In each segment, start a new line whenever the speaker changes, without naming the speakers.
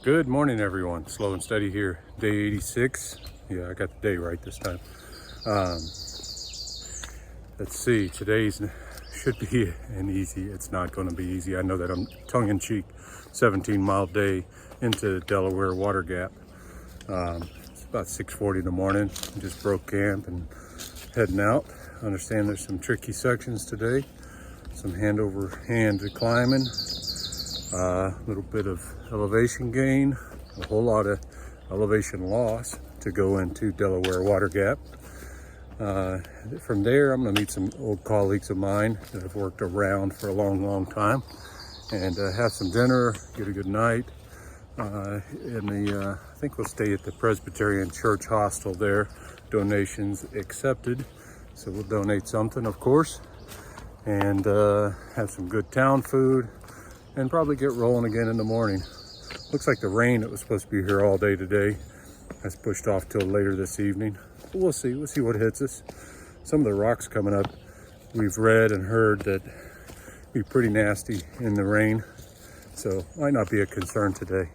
Good morning, everyone. Slow and steady here. Day 86. Yeah, I got the day right this time. Let's see. Today's should be an easy. It's not going to be easy. I know that. I'm tongue-in-cheek. 17-mile day into Delaware Water Gap. It's about 6:40 in the morning. Just broke camp and heading out. Understand there's some tricky sections today. Some hand over hand climbing. A little bit of elevation gain, a whole lot of elevation loss to go into Delaware Water Gap. From there, I'm going to meet some old colleagues of mine that I've worked around for a long time, and have some dinner, get a good night. I think we'll stay at the Presbyterian Church hostel there. Donations accepted, so we'll donate something, of course, and have some good town food. And probably get rolling again in the morning. Looks like the rain that was supposed to be here all day today has pushed off till later this evening. But we'll see what hits us. Some of the rocks coming up, we've read and heard that be pretty nasty in the rain. So might not be a concern today.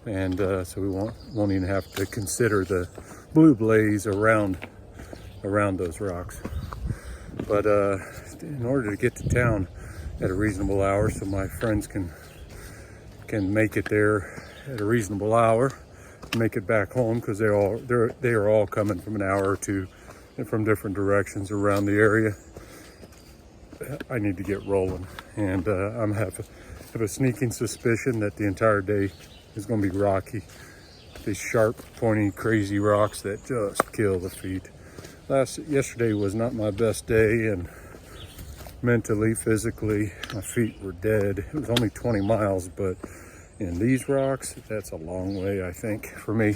And so we won't even have to consider the blue blaze around those rocks. But in order to get to town at a reasonable hour, so my friends can make it there at a reasonable hour, make it back home, because they are all coming from an hour or two and from different directions around the area. I need to get rolling, and I have a sneaking suspicion that the entire day is going to be rocky. These sharp, pointy, crazy rocks that just kill the feet. Yesterday was not my best day, and mentally, physically, my feet were dead. It was only 20 miles, but in these rocks, that's a long way, I think, for me.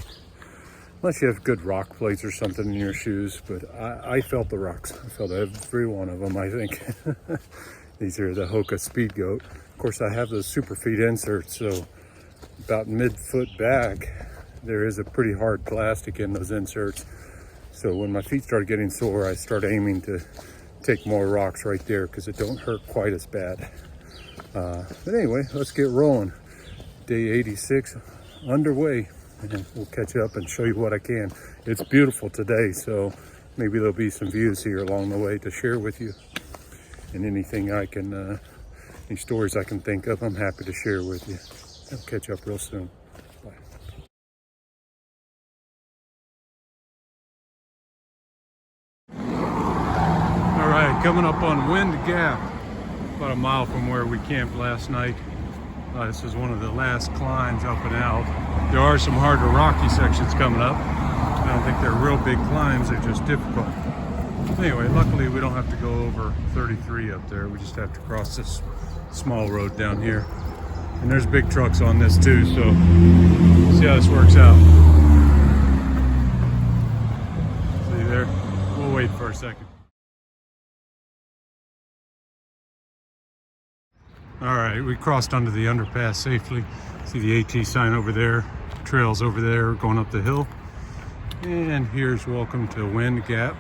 Unless you have good rock plates or something in your shoes, but I felt the rocks. I felt every one of them, I think. These are the Hoka Speed Goat. Of course, I have those super feet inserts, so about mid-foot back, there is a pretty hard plastic in those inserts. So when my feet start getting sore, I start aiming to take more rocks right there because it don't hurt quite as bad. But anyway, let's get rolling. Day 86 underway, and we'll catch up and show you what I can. It's beautiful today, so maybe there'll be some views here along the way to share with you. And anything I can, any stories I can think of, I'm happy to share with you. I'll catch up real soon. Bye. All right, coming up on Wind Gap, about a mile from where we camped last night. This is one of the last climbs up and out. There are some harder rocky sections coming up. I don't think they're real big climbs, they're just difficult. Anyway, luckily we don't have to go over 33 up there. We just have to cross this small road down here. And there's big trucks on this too, so see how this works out. See there? We'll wait for a second. All right, we crossed under the underpass safely. See the AT sign over there, trails over there going up the hill. And here's welcome to Wind Gap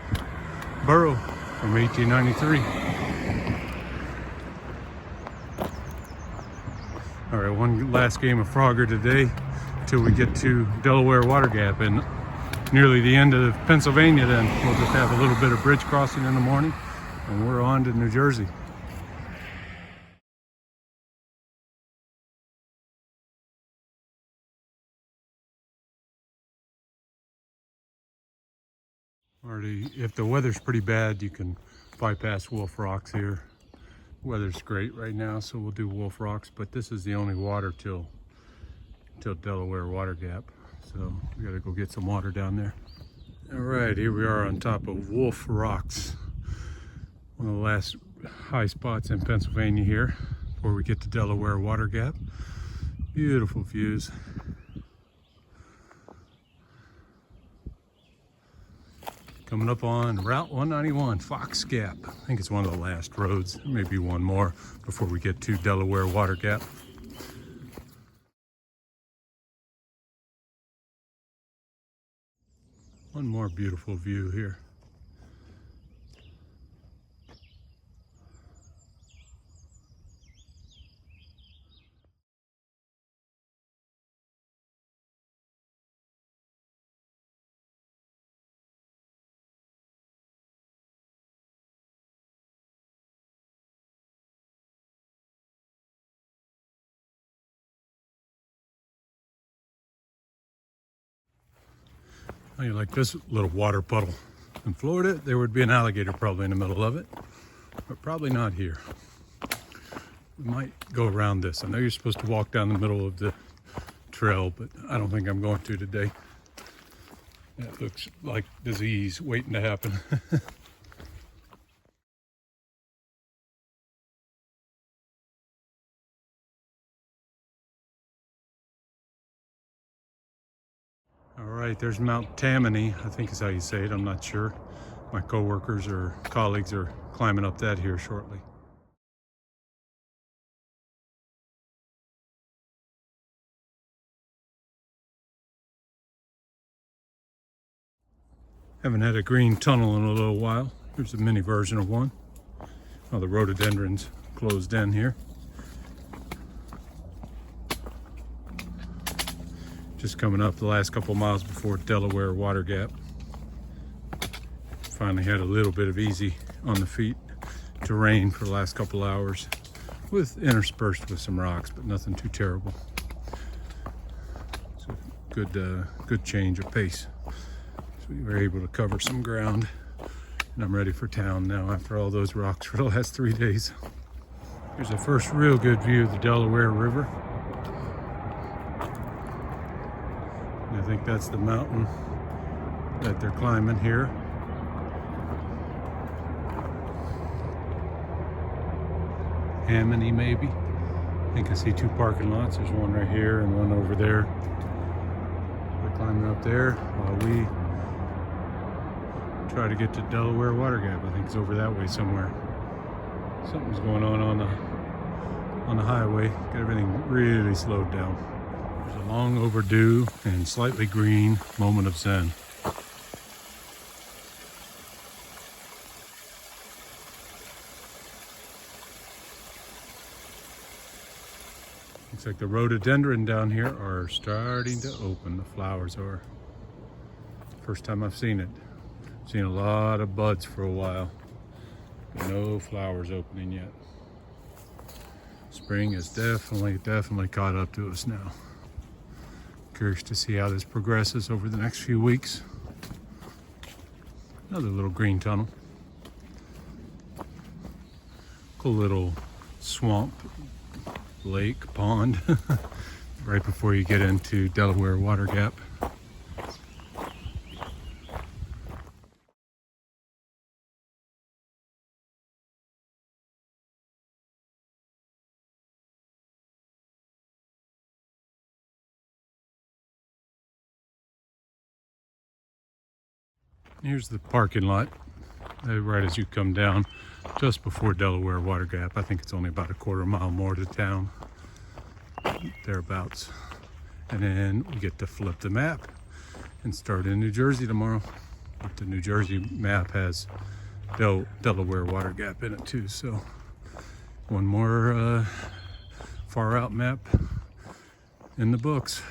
Borough from 1893. All right, one last game of Frogger today till we get to Delaware Water Gap, and nearly the end of Pennsylvania. Then we'll just have a little bit of bridge crossing in the morning, and we're on to New Jersey. Already, if the weather's pretty bad, you can bypass Wolf Rocks here. Weather's great right now, so we'll do Wolf Rocks, but this is the only water till Delaware Water Gap. So we gotta go get some water down there. All right, here we are on top of Wolf Rocks. One of the last high spots in Pennsylvania here before we get to Delaware Water Gap. Beautiful views. Coming up on Route 191, Fox Gap. I think it's one of the last roads, maybe one more before we get to Delaware Water Gap. One more beautiful view here. How you like this little water puddle? In Florida, there would be an alligator probably in the middle of it, but probably not here. We might go around this. I know you're supposed to walk down the middle of the trail, but I don't think I'm going to today. It looks like disease waiting to happen. All right, there's Mount Tammany, I think is how you say it. I'm not sure. My coworkers or colleagues are climbing up that here shortly. Haven't had a green tunnel in a little while. Here's a mini version of one. Oh, the rhododendrons closed in here. Just coming up the last couple miles before Delaware Water Gap. Finally had a little bit of easy on the feet terrain for the last couple hours, with interspersed with some rocks, but nothing too terrible. It's a good change of pace. So we were able to cover some ground, and I'm ready for town now after all those rocks for the last 3 days. Here's the first real good view of the Delaware River. I think that's the mountain that they're climbing here. Tammany, maybe. I think I see two parking lots. There's one right here and one over there. We're climbing up there while we try to get to Delaware Water Gap. I think it's over that way somewhere. Something's going on the highway. Got everything really slowed down. There's a long overdue and slightly green moment of zen. Looks like the rhododendron down here are starting to open. The flowers are. First time I've seen it. Seen a lot of buds for a while. No flowers opening yet. Spring is definitely caught up to us now. Curious to see how this progresses over the next few weeks. Another little green tunnel. Cool little swamp, lake, pond, right before you get into Delaware Water Gap. Here's the parking lot, right as you come down, just before Delaware Water Gap. I think it's only about a quarter mile more to town, thereabouts. And then we get to flip the map and start in New Jersey tomorrow. But the New Jersey map has Delaware Water Gap in it too, so one more far out map in the books.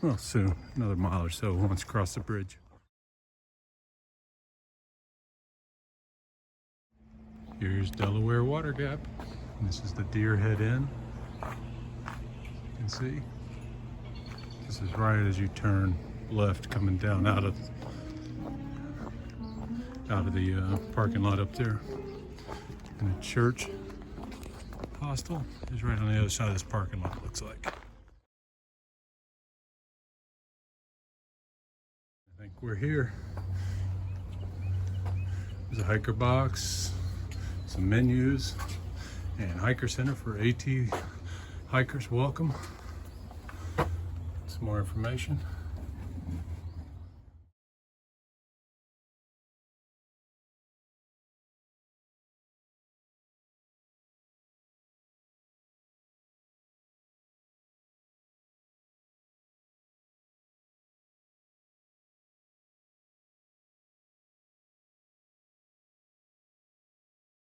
Well, soon, another mile or so once you cross the bridge. Here's Delaware Water Gap. This is the Deer Head Inn. You can see. This is right as you turn left coming down out of the parking lot up there. And the church hostel is right on the other side of this parking lot, it looks like. I think we're here. There's a hiker box, some menus, and hiker center for AT hikers. Welcome. Some more information.